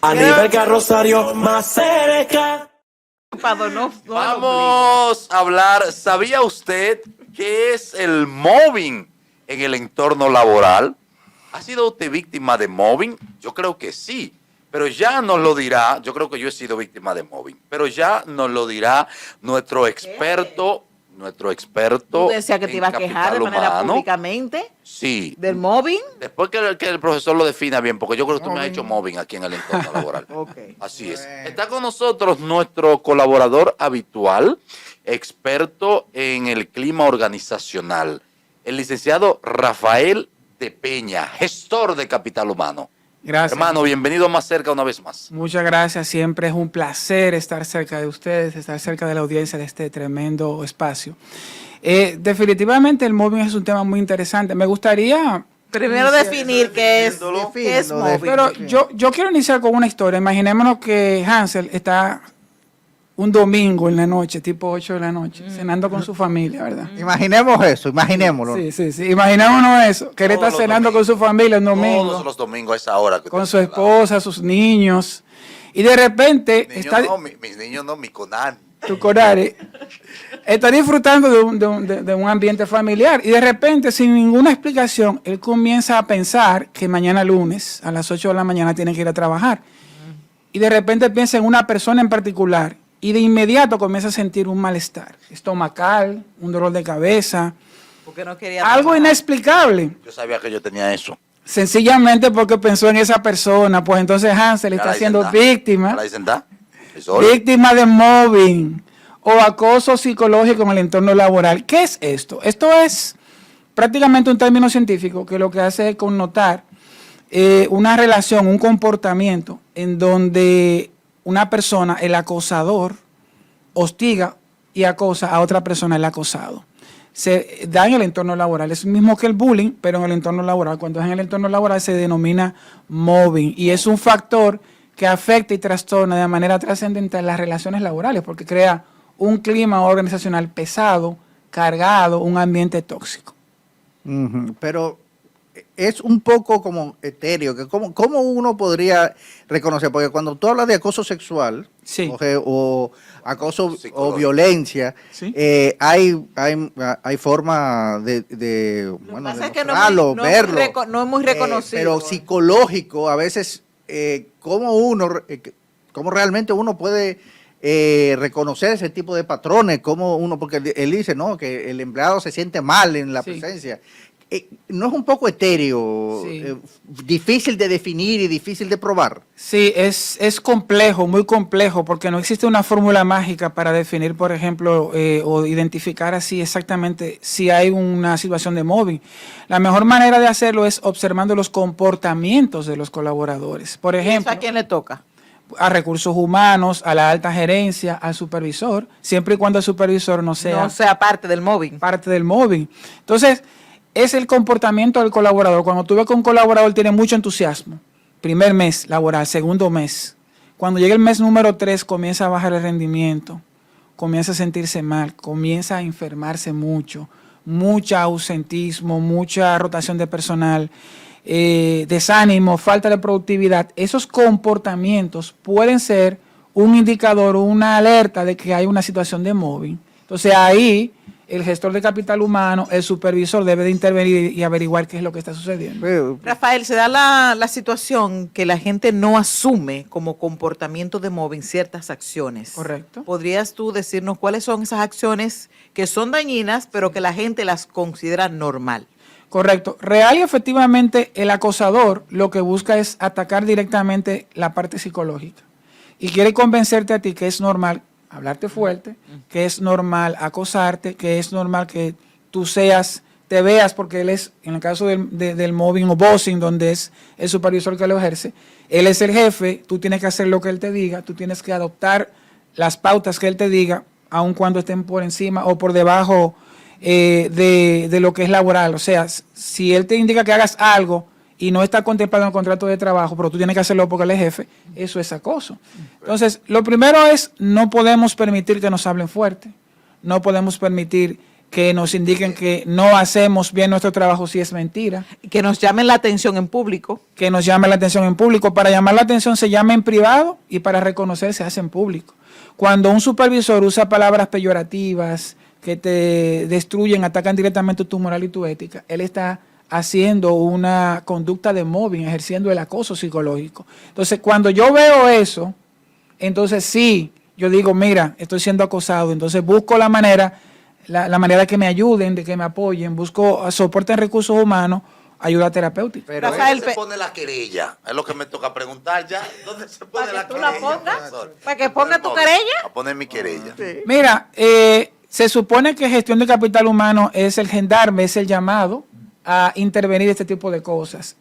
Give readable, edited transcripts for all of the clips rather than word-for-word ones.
Aníbal Rosario más cerca. Vamos a hablar. ¿Sabía usted qué es el mobbing en el entorno laboral? ¿Ha sido usted víctima de mobbing? Yo creo que sí, pero ya nos lo dirá. Yo creo que yo he sido víctima de mobbing, pero ya nos lo dirá nuestro experto. ¿Tú decías que te ibas a quejar de manera públicamente? Sí. ¿Del mobbing? Después que el profesor lo defina bien, porque yo creo que tú me has hecho mobbing aquí en el entorno laboral. Okay. Así es. Está con nosotros nuestro colaborador habitual, experto en el clima organizacional, el licenciado Rafael de Peña, gestor de Capital Humano. Gracias. Hermano, bienvenido Más Cerca una vez más. Muchas gracias. Siempre es un placer estar cerca de ustedes, estar cerca de la audiencia de este tremendo espacio. Definitivamente el mobbing es un tema muy interesante. Me gustaría primero definir qué es mobbing. Pero yo quiero iniciar con una historia. Imaginémonos que Hansel está un domingo en la noche, tipo 8 de la noche, cenando con su familia, ¿verdad? Imaginemos eso, imaginémoslo. Sí. Imaginémonos eso, que él está cenando con su familia un domingo. Todos los domingos a esa hora. Con su esposa, sus niños. Y de repente mis niños no, mi Conani. Tu Conani está disfrutando de un ambiente familiar. Y de repente, sin ninguna explicación, él comienza a pensar que mañana lunes, a las 8 de la mañana, tiene que ir a trabajar. Y de repente piensa en una persona en particular. Y de inmediato comienza a sentir un malestar estomacal, un dolor de cabeza, porque no quería algo trabajar. Inexplicable. Yo sabía que yo tenía eso. Sencillamente porque pensó en esa persona, pues entonces Hansel está siendo víctima de mobbing o acoso psicológico en el entorno laboral. ¿Qué es esto? Esto es prácticamente un término científico que lo que hace es connotar una relación, un comportamiento en donde una persona, el acosador, hostiga y acosa a otra persona, el acosado. Se da en el entorno laboral. Es lo mismo que el bullying, pero en el entorno laboral. Cuando es en el entorno laboral se denomina mobbing. Y es un factor que afecta y trastorna de manera trascendental las relaciones laborales, porque crea un clima organizacional pesado, cargado, un ambiente tóxico. Pero es un poco como etéreo, que ¿cómo uno podría reconocer? Porque cuando tú hablas de acoso sexual, sí, o acoso o violencia, sí, hay forma de mostrarlo, verlo. No es muy reconocido. Pero psicológico, a veces, ¿cómo realmente uno puede reconocer ese tipo de patrones? Porque él dice, ¿no?, que el empleado se siente mal en la presencia. ¿No es un poco etéreo, difícil de definir y difícil de probar? Sí, es complejo, muy complejo, porque no existe una fórmula mágica para definir, por ejemplo, o identificar así exactamente si hay una situación de mobbing. La mejor manera de hacerlo es observando los comportamientos de los colaboradores. Por ejemplo, ¿a quién le toca? A recursos humanos, a la alta gerencia, al supervisor, siempre y cuando el supervisor no sea parte del mobbing. Parte del mobbing. Entonces, es el comportamiento del colaborador. Cuando tú ves que un colaborador tiene mucho entusiasmo, primer mes laboral, segundo mes, cuando llega el mes número 3 comienza a bajar el rendimiento, comienza a sentirse mal, comienza a enfermarse mucho, mucho ausentismo, mucha rotación de personal, desánimo, falta de productividad. Esos comportamientos pueden ser un indicador o una alerta de que hay una situación de mobbing. Entonces ahí el gestor de capital humano, el supervisor debe de intervenir y averiguar qué es lo que está sucediendo. Rafael, se da la situación que la gente no asume como comportamiento de mobbing ciertas acciones. Correcto. ¿Podrías tú decirnos cuáles son esas acciones que son dañinas, pero que la gente las considera normal? Correcto. Real y efectivamente el acosador lo que busca es atacar directamente la parte psicológica y quiere convencerte a ti que es normal hablarte fuerte, que es normal acosarte, que es normal que tú te veas, porque él es, en el caso del mobbing o bossing, donde es el supervisor que lo ejerce, él es el jefe, tú tienes que hacer lo que él te diga, tú tienes que adoptar las pautas que él te diga, aun cuando estén por encima o por debajo de lo que es laboral. O sea, si él te indica que hagas algo y no está contemplado en el contrato de trabajo, pero tú tienes que hacerlo porque él es jefe, eso es acoso. Entonces, lo primero es, no podemos permitir que nos hablen fuerte, no podemos permitir que nos indiquen que no hacemos bien nuestro trabajo si es mentira. Que nos llamen la atención en público. Que nos llamen la atención en público. Para llamar la atención se llama en privado y para reconocer se hace en público. Cuando un supervisor usa palabras peyorativas que te destruyen, atacan directamente tu moral y tu ética, él está haciendo una conducta de mobbing, ejerciendo el acoso psicológico. Entonces, cuando yo veo eso, entonces sí, yo digo, mira, estoy siendo acosado, entonces busco la manera de que me ayuden, de que me apoyen, busco soporte en recursos humanos, ayuda terapéutica. Pero ¿dónde se pone la querella? Es lo que me toca preguntar ya. ¿Dónde se pone la querella? ¿Para que tú la pongas? ¿Para que ponga tu querella? A poner mi querella. Sí. Mira, se supone que gestión de capital humano es el gendarme, es el llamado a intervenir este tipo de cosas.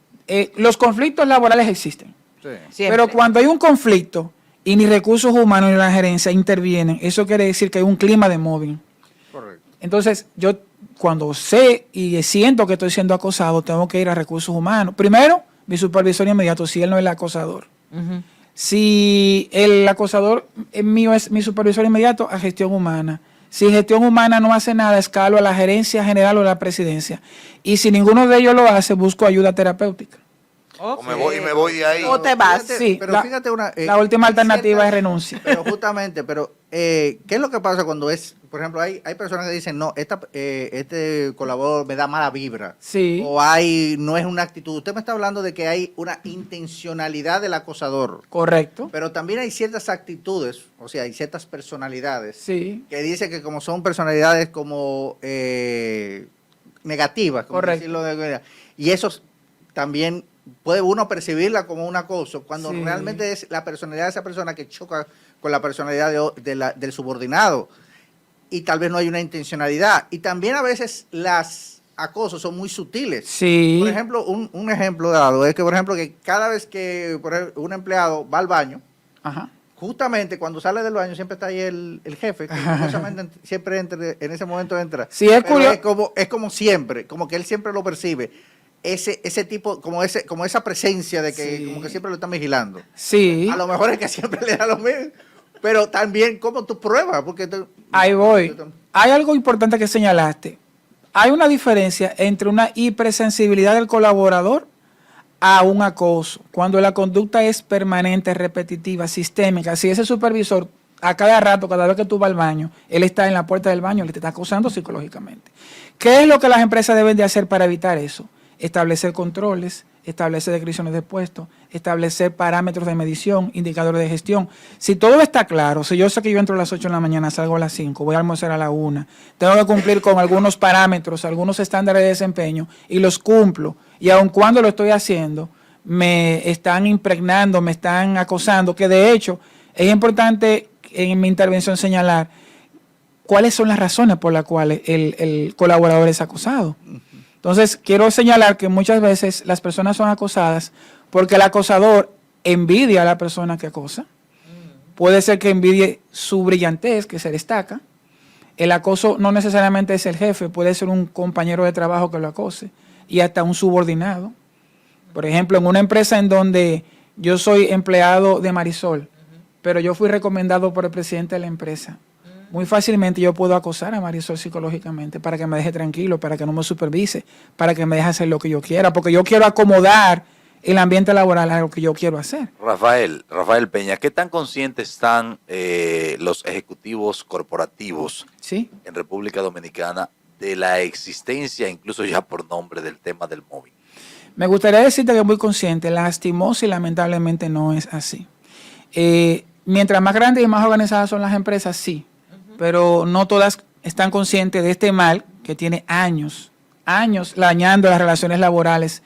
Los conflictos laborales existen. Sí. Pero cuando hay un conflicto y ni recursos humanos ni la gerencia intervienen, eso quiere decir que hay un clima de mobbing. Correcto. Entonces, yo cuando sé y siento que estoy siendo acosado, tengo que ir a recursos humanos. Primero, mi supervisor inmediato, si él no es el acosador. Si el acosador mío es mi supervisor inmediato, a gestión humana. Si gestión humana no hace nada, escalo a la gerencia general o a la presidencia. Y si ninguno de ellos lo hace, busco ayuda terapéutica. O me voy de ahí. O te vas. Fíjate, Sí, pero fíjate la última alternativa ciertas- es renuncia. Pero justamente, ¿qué es lo que pasa cuando es, por ejemplo, hay personas que dicen, no, este colaborador me da mala vibra? Sí. O no es una actitud. Usted me está hablando de que hay una intencionalidad del acosador. Correcto. Pero también hay ciertas actitudes, o sea, hay ciertas personalidades Sí. que dicen que como son personalidades como negativas, como Correcto. decirlo y eso también puede uno percibirla como un acoso cuando Sí. realmente es la personalidad de esa persona que choca con la personalidad del subordinado y tal vez no hay una intencionalidad. Y también a veces las acosos son muy sutiles. Sí. Por ejemplo, un ejemplo dado es que, por ejemplo, que cada vez que un empleado va al baño, Ajá. justamente cuando sale del baño siempre está ahí el jefe, que curiosamente siempre en ese momento entra. Sí, es Pero curioso. es como siempre, como que él siempre lo percibe. Ese tipo, como esa presencia de que Sí. como que siempre lo están vigilando. Sí. A lo mejor es que siempre le da lo mismo. Pero también, ¿cómo tú pruebas? Porque Ahí voy. Hay algo importante que señalaste. Hay una diferencia entre una hipersensibilidad del colaborador a un acoso. Cuando la conducta es permanente, repetitiva, sistémica. Si ese supervisor, a cada rato, cada vez que tú vas al baño, él está en la puerta del baño, le te está acosando psicológicamente. ¿Qué es lo que las empresas deben de hacer para evitar eso? Establecer controles, establecer descripciones de puestos, establecer parámetros de medición, indicadores de gestión. Si todo está claro, si yo sé que yo entro a las 8 de la mañana, salgo a las 5, voy a almorzar a la 1, tengo que cumplir con algunos parámetros, algunos estándares de desempeño y los cumplo. Y aun cuando lo estoy haciendo, me están impregnando, me están acosando, que de hecho es importante en mi intervención señalar cuáles son las razones por las cuales el colaborador es acosado. Entonces, quiero señalar que muchas veces las personas son acosadas porque el acosador envidia a la persona que acosa. Puede ser que envidie su brillantez, que se destaca. El acoso no necesariamente es el jefe, puede ser un compañero de trabajo que lo acose y hasta un subordinado. Por ejemplo, en una empresa en donde yo soy empleado de Marisol, pero yo fui recomendado por el presidente de la empresa. Muy fácilmente yo puedo acosar a Marisol psicológicamente para que me deje tranquilo, para que no me supervise, para que me deje hacer lo que yo quiera, porque yo quiero acomodar el ambiente laboral a lo que yo quiero hacer. Rafael Peña, ¿qué tan conscientes están los ejecutivos corporativos ¿Sí? en República Dominicana de la existencia, incluso ya por nombre, del tema del móvil? Me gustaría decirte que muy consciente, lastimoso y lamentablemente no es así. Mientras más grandes y más organizadas son las empresas, sí, pero no todas están conscientes de este mal que tiene años dañando las relaciones laborales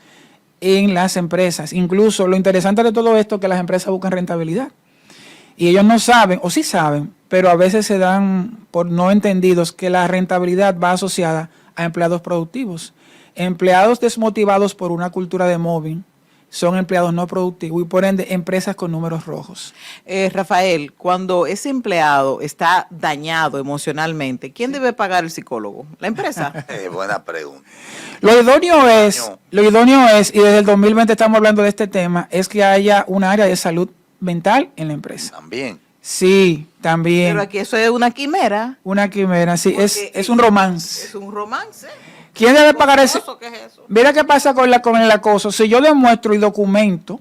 en las empresas. Incluso lo interesante de todo esto es que las empresas buscan rentabilidad. Y ellos no saben, o sí saben, pero a veces se dan por no entendidos que la rentabilidad va asociada a empleados productivos. Empleados desmotivados por una cultura de mobbing son empleados no productivos y por ende empresas con números rojos. Rafael, cuando ese empleado está dañado emocionalmente, ¿quién debe pagar el psicólogo? ¿La empresa? Buena pregunta. Lo idóneo es, y desde el 2020 estamos hablando de este tema, es que haya un área de salud mental en la empresa. También. Sí, también. Pero aquí eso es una quimera. Una quimera, sí, Porque es un romance. Es un romance. ¿Quién debe pagar ese? ¿Qué es eso? Mira qué pasa con el acoso. Si yo demuestro y documento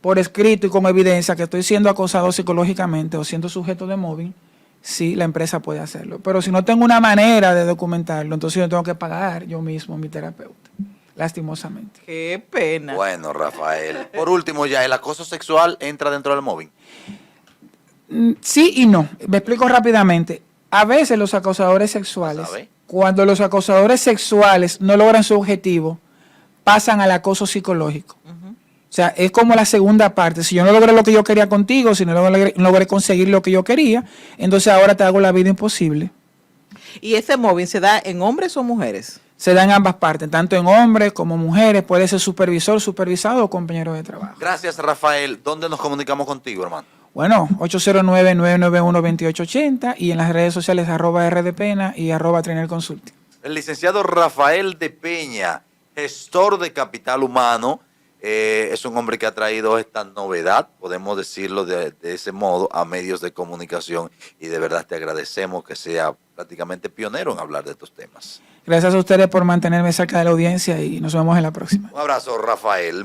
por escrito y con evidencia que estoy siendo acosado psicológicamente o siendo sujeto de mobbing, sí, la empresa puede hacerlo. Pero si no tengo una manera de documentarlo, entonces yo tengo que pagar yo mismo mi terapeuta, lastimosamente. Qué pena. Bueno, Rafael. Por último, ya, ¿el acoso sexual entra dentro del mobbing? Sí y no. Me explico rápidamente. A veces los acosadores sexuales, cuando los acosadores sexuales no logran su objetivo, pasan al acoso psicológico. O sea, es como la segunda parte. Si yo no logré lo que yo quería contigo, si no logré conseguir lo que yo quería, entonces ahora te hago la vida imposible. ¿Y ese mobbing se da en hombres o mujeres? Se da en ambas partes, tanto en hombres como mujeres. Puede ser supervisor, supervisado o compañero de trabajo. Gracias, Rafael. ¿Dónde nos comunicamos contigo, hermano? Bueno, 809-991-2880 y en las redes sociales @rdpena y @Trainer Consulting. El licenciado Rafael de Peña, gestor de capital humano, es un hombre que ha traído esta novedad, podemos decirlo de ese modo, a medios de comunicación, y de verdad te agradecemos que sea prácticamente pionero en hablar de estos temas. Gracias a ustedes por mantenerme cerca de la audiencia y nos vemos en la próxima. Un abrazo, Rafael.